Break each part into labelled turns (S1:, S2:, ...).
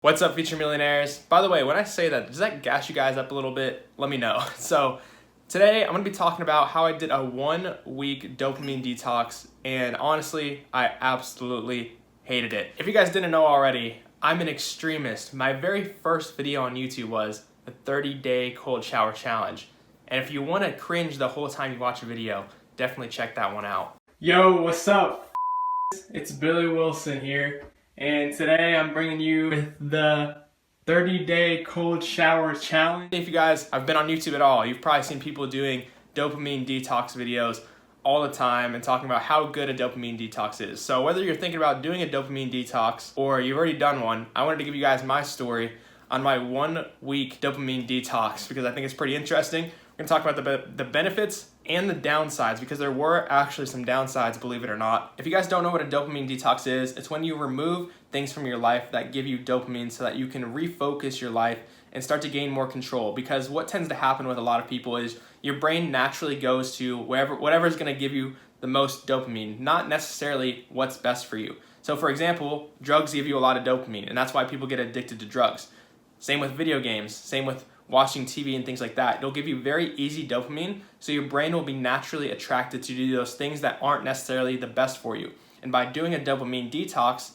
S1: What's up, future millionaires? By the way, when I say that, does that gas you guys up a little bit? Let me know. So today I'm gonna be talking about how I did a 1-week dopamine detox, and honestly, I absolutely hated it. If you guys didn't know already, I'm an extremist. My very first video on YouTube was the 30-day cold shower challenge. And if you wanna cringe the whole time you watch a video, definitely check that one out. Yo, what's up? It's Billy Willson here. And today I'm bringing you with the 30-day cold shower challenge. If you guys have been on YouTube at all, you've probably seen people doing dopamine detox videos all the time and talking about how good a dopamine detox is. So whether you're thinking about doing a dopamine detox or you've already done one, I wanted to give you guys my story on my 1-week dopamine detox because I think it's pretty interesting. We're gonna talk about the benefits and the downsides, because there were actually some downsides, believe it or not. If you guys don't know what a dopamine detox is, it's when you remove things from your life that give you dopamine so that you can refocus your life and start to gain more control. Because what tends to happen with a lot of people is your brain naturally goes to whatever is going to give you the most dopamine, not necessarily what's best for you. So for example, drugs give you a lot of dopamine, and that's why people get addicted to drugs. Same with video games, same with watching TV and things like that. It'll give you very easy dopamine, so your brain will be naturally attracted to do those things that aren't necessarily the best for you. And by doing a dopamine detox,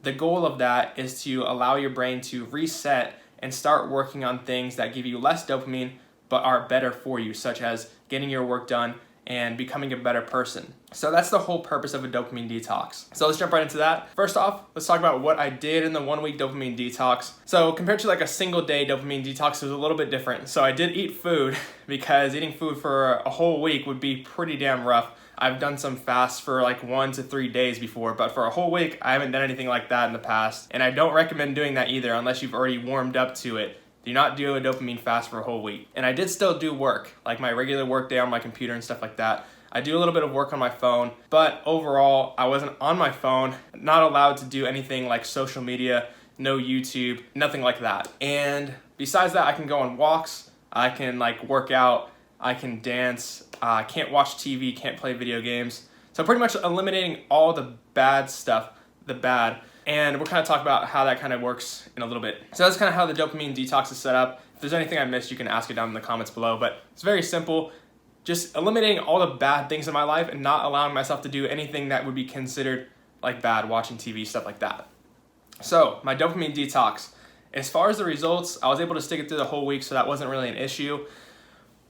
S1: the goal of that is to allow your brain to reset and start working on things that give you less dopamine but are better for you, such as getting your work done and becoming a better person. So that's the whole purpose of a dopamine detox. So let's jump right into that. First off, let's talk about what I did in the 1-week dopamine detox. So compared to like a single day dopamine detox, it was a little bit different. So I did eat food because eating food for a whole week would be pretty damn rough. I've done some fasts for like 1 to 3 days before, but for a whole week, I haven't done anything like that in the past. And I don't recommend doing that either unless you've already warmed up to it. Do not do a dopamine fast for a whole week. And I did still do work, like my regular work day on my computer and stuff like that. I do a little bit of work on my phone, but overall, I wasn't on my phone, not allowed to do anything like social media, no YouTube, nothing like that. And besides that, I can go on walks, I can like work out, I can dance, I can't watch TV, can't play video games. So pretty much eliminating all the bad stuff, and we'll kind of talk about how that kind of works in a little bit. So that's kind of how the dopamine detox is set up. If there's anything I missed, you can ask it down in the comments below, but it's very simple. Just eliminating all the bad things in my life and not allowing myself to do anything that would be considered like bad, watching TV, stuff like that. So my dopamine detox, as far as the results, I was able to stick it through the whole week, so that wasn't really an issue.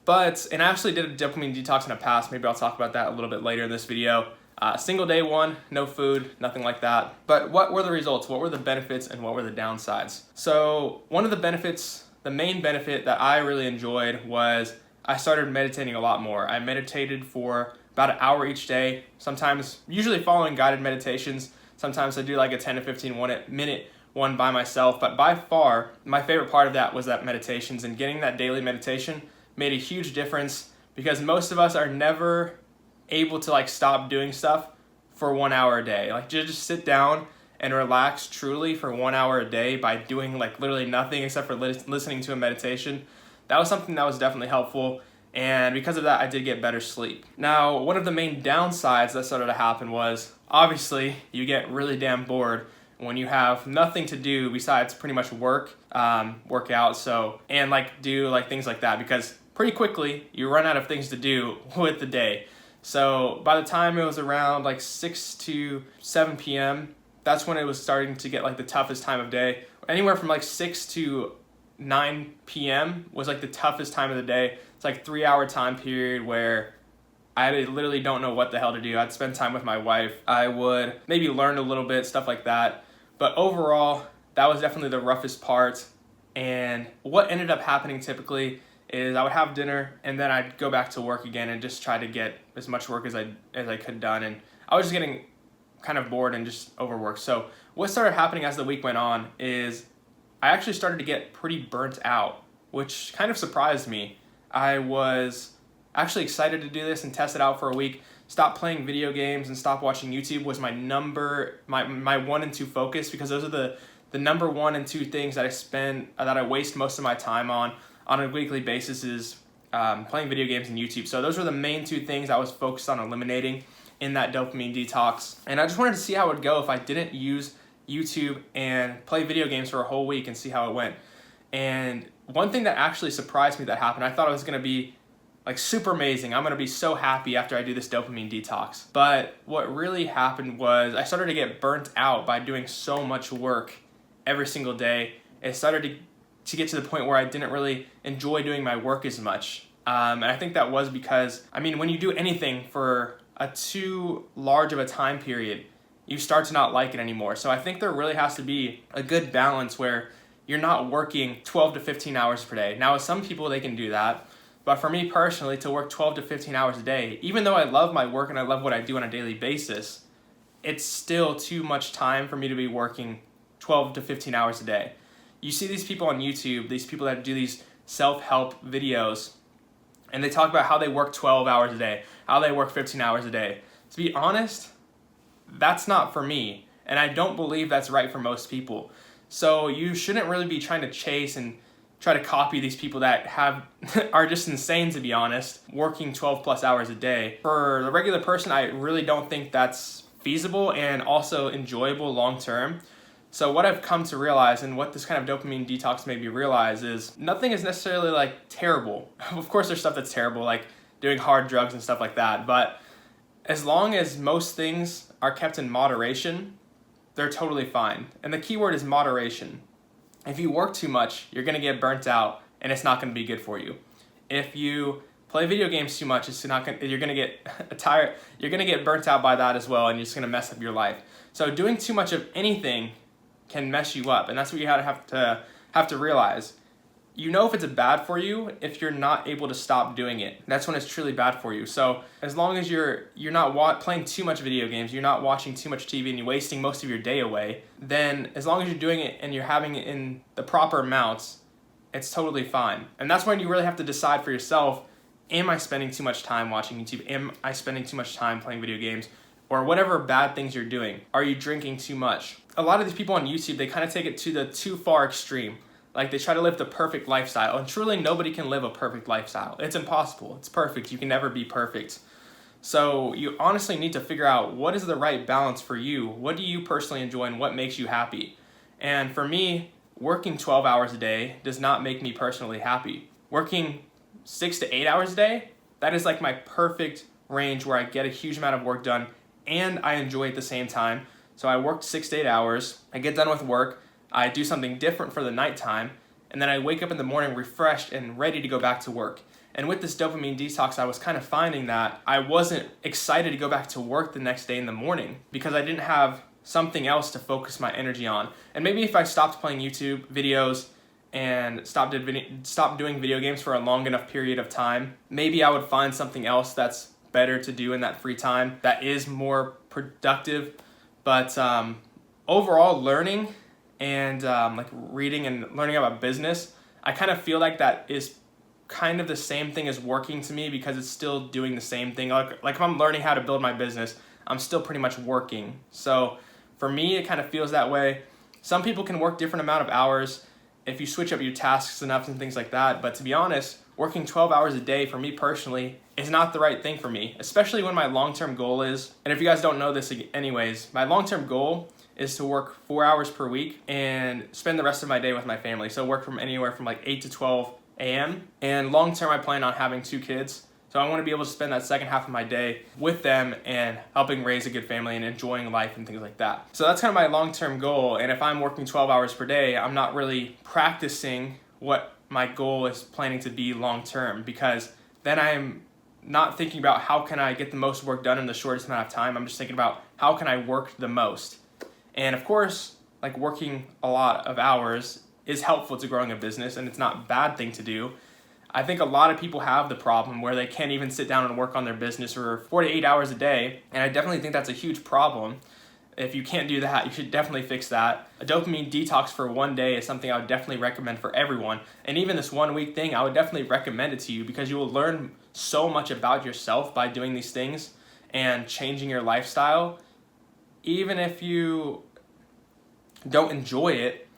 S1: And I actually did a dopamine detox in the past. Maybe I'll talk about that a little bit later in this video. Single day one, no food, nothing like that. But what were the results? What were the benefits and what were the downsides? So one of the benefits, the main benefit that I really enjoyed was I started meditating a lot more. I meditated for about an hour each day, sometimes, usually following guided meditations. Sometimes I do like a 10 to 15 minute one by myself. But by far, my favorite part of that was that meditations, and getting that daily meditation made a huge difference because most of us are never able to like stop doing stuff for 1 hour a day. Like just sit down and relax truly for 1 hour a day by doing like literally nothing except for listening to a meditation. That was something that was definitely helpful, and because of that, I did get better sleep. Now, one of the main downsides that started to happen was obviously you get really damn bored when you have nothing to do besides pretty much work out, and like do like things like that, because pretty quickly you run out of things to do with the day. So by the time it was around like 6 to 7 p.m., that's when it was starting to get like the toughest time of day. Anywhere from like 6 to 9 p.m. was like the toughest time of the day. It's like 3-hour time period where I literally don't know what the hell to do. I'd spend time with my wife. I would maybe learn a little bit, stuff like that. But overall, that was definitely the roughest part. And what ended up happening typically is I would have dinner and then I'd go back to work again and just try to get as much work as I could done. And I was just getting kind of bored and just overworked. So what started happening as the week went on is I actually started to get pretty burnt out, which kind of surprised me. I was actually excited to do this and test it out for a week. Stop playing video games and stop watching YouTube was my 1 and 2 focus, because those are the number 1 and 2 things that I waste most of my time on a weekly basis is playing video games and YouTube. So those were the main 2 things I was focused on eliminating in that dopamine detox. And I just wanted to see how it would go if I didn't use YouTube and play video games for a whole week and see how it went. And one thing that actually surprised me that happened, I thought it was going to be like super amazing. I'm going to be so happy after I do this dopamine detox. But what really happened was I started to get burnt out by doing so much work every single day. It started to get to the point where I didn't really enjoy doing my work as much. And I think that was because, when you do anything for a too large of a time period, you start to not like it anymore. So I think there really has to be a good balance where you're not working 12 to 15 hours per day. Now, with some people, they can do that. But for me personally, to work 12 to 15 hours a day, even though I love my work and I love what I do on a daily basis, it's still too much time for me to be working 12 to 15 hours a day. You see these people on YouTube, these people that do these self-help videos, and they talk about how they work 12 hours a day, how they work 15 hours a day. To be honest, that's not for me, and I don't believe that's right for most people. So you shouldn't really be trying to chase and try to copy these people that are just insane, to be honest, working 12 plus hours a day. For the regular person, I really don't think that's feasible and also enjoyable long term. So what I've come to realize, and what this kind of dopamine detox made me realize, is nothing is necessarily like terrible. Of course there's stuff that's terrible, like doing hard drugs and stuff like that, but as long as most things are kept in moderation, they're totally fine. And the key word is moderation. If you work too much, you're gonna get burnt out, and it's not gonna be good for you. If you play video games too much, you're gonna get tired. You're gonna get burnt out by that as well, and you're just gonna mess up your life. So doing too much of anything can mess you up, and that's what you have to realize. You know if it's bad for you if you're not able to stop doing it. That's when it's truly bad for you. So as long as you're not playing too much video games, you're not watching too much TV, and you're wasting most of your day away, then as long as you're doing it and you're having it in the proper amounts, it's totally fine. And that's when you really have to decide for yourself, am I spending too much time watching YouTube? Am I spending too much time playing video games? Or whatever bad things you're doing. Are you drinking too much? A lot of these people on YouTube, they kind of take it to the too far extreme. Like they try to live the perfect lifestyle, and truly nobody can live a perfect lifestyle. It's impossible. It's perfect. You can never be perfect. So you honestly need to figure out what is the right balance for you. What do you personally enjoy and what makes you happy? And for me, working 12 hours a day does not make me personally happy. Working 6 to 8 hours a day, that is like my perfect range where I get a huge amount of work done and I enjoy it at the same time. So I worked 6 to 8 hours, I get done with work, I do something different for the nighttime, and then I wake up in the morning refreshed and ready to go back to work. And with this dopamine detox, I was kind of finding that I wasn't excited to go back to work the next day in the morning because I didn't have something else to focus my energy on. And maybe if I stopped playing YouTube videos and stopped doing video games for a long enough period of time, maybe I would find something else that's better to do in that free time that is more productive. But overall, learning and like reading and learning about business, I kind of feel like that is kind of the same thing as working to me because it's still doing the same thing. Like if I'm learning how to build my business, I'm still pretty much working. So for me, it kind of feels that way. Some people can work different amount of hours if you switch up your tasks enough and things like that. But to be honest, working 12 hours a day for me personally is not the right thing for me, especially when my long-term goal is, and if you guys don't know this anyways, my long-term goal is to work 4 hours per week and spend the rest of my day with my family. So work from anywhere from like 8 to 12 a.m. And long-term, I plan on having 2 kids. So I want to be able to spend that second half of my day with them and helping raise a good family and enjoying life and things like that. So that's kind of my long-term goal. And if I'm working 12 hours per day, I'm not really practicing what my goal is planning to be long-term, because then I'm not thinking about how can I get the most work done in the shortest amount of time. I'm just thinking about how can I work the most. And of course, like working a lot of hours is helpful to growing a business, and it's not a bad thing to do. I think a lot of people have the problem where they can't even sit down and work on their business for 4 to 8 hours a day, and I definitely think that's a huge problem. If you can't do that, you should definitely fix that. A dopamine detox for 1 day is something I would definitely recommend for everyone. And even this 1 week thing, I would definitely recommend it to you because you will learn so much about yourself by doing these things and changing your lifestyle. Even if you don't enjoy it,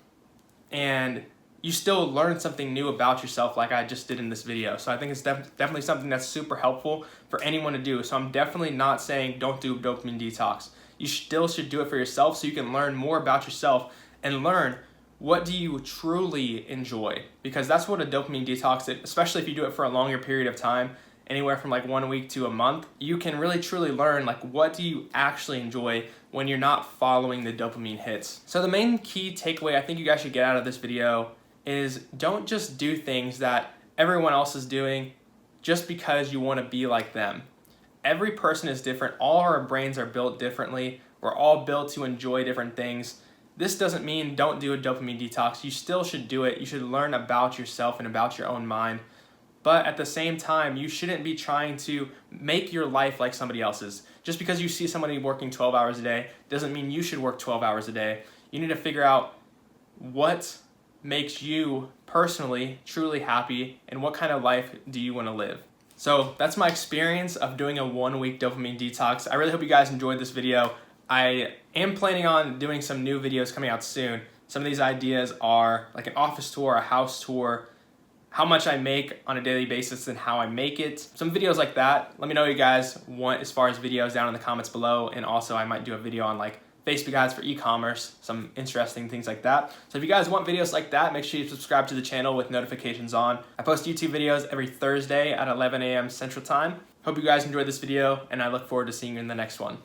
S1: and you still learn something new about yourself like I just did in this video. So I think it's definitely something that's super helpful for anyone to do. So I'm definitely not saying don't do dopamine detox. you still should do it for yourself so you can learn more about yourself and learn what do you truly enjoy, because that's what a dopamine detox, especially if you do it for a longer period of time, anywhere from like 1 week to a month, you can really truly learn like what do you actually enjoy when you're not following the dopamine hits. So the main key takeaway I think you guys should get out of this video is don't just do things that everyone else is doing just because you want to be like them. Every person is different. All our brains are built differently. We're all built to enjoy different things. This doesn't mean don't do a dopamine detox. You still should do it. You should learn about yourself and about your own mind. But at the same time, you shouldn't be trying to make your life like somebody else's. Just because you see somebody working 12 hours a day doesn't mean you should work 12 hours a day. You need to figure out what makes you personally truly happy and what kind of life do you want to live. So that's my experience of doing a 1 week dopamine detox. I really hope you guys enjoyed this video. I am planning on doing some new videos coming out soon. Some of these ideas are like an office tour, a house tour, how much I make on a daily basis and how I make it. Some videos like that. Let me know what you guys want as far as videos down in the comments below. And also I might do a video on like Facebook ads for e-commerce, some interesting things like that. So if you guys want videos like that, make sure you subscribe to the channel with notifications on. I post YouTube videos every Thursday at 11 a.m. Central Time. Hope you guys enjoyed this video, and I look forward to seeing you in the next one.